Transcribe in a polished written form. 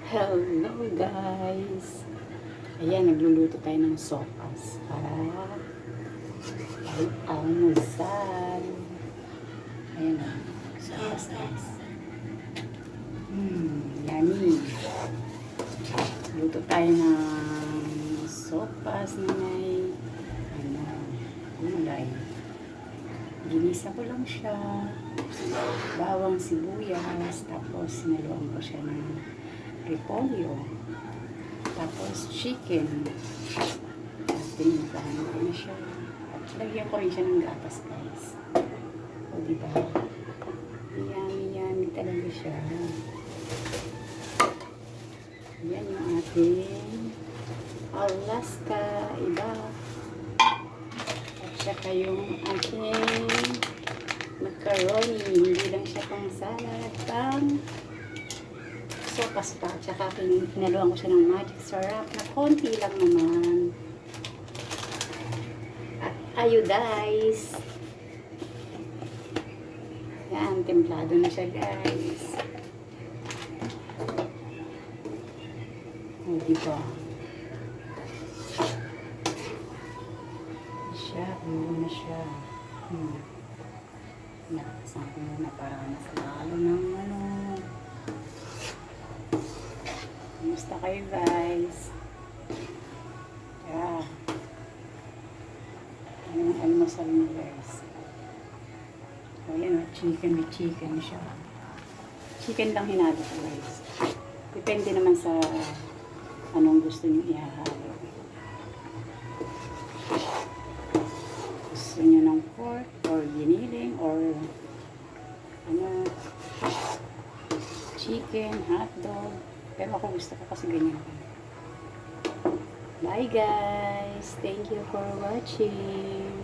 Hello guys! Ayan, nagluluto tayo ng sopas para almusal. Ayan o, sopas guys. Yummy. Luto tayo ng sopas na may gulay. Ginisa ko lang siya. Bawang sibuyas. Tapos sinaluan ko siya ng repolyo. Tapos chicken. Tapos tinimplahan ko na siya. At lagyan ko rin siya ng gatas guys. O diba? Yummy talaga siya. Yan yung ating Alaska iba. At saka yung ating macaroni. Hindi lang siya pang salad, pang sopas pa. At saka pinaluan ko siya ng magic syrup na konti lang naman. At iodize. Yan, templado na siya guys. O, diba? Ulo na siya. Nakasan ko muna para mas lalo ng Kumusta kayo guys? Tara. Anong almasal mo guys? O yan o, chicken, may chicken siya. Chicken lang hinalo ko guys. Depende naman sa anong gusto nyo ihahalo. Gusto nyo ng pork or giniling or chicken, hotdog. Pero ako gusto ko kasi ganyan. Bye guys! Thank you for watching!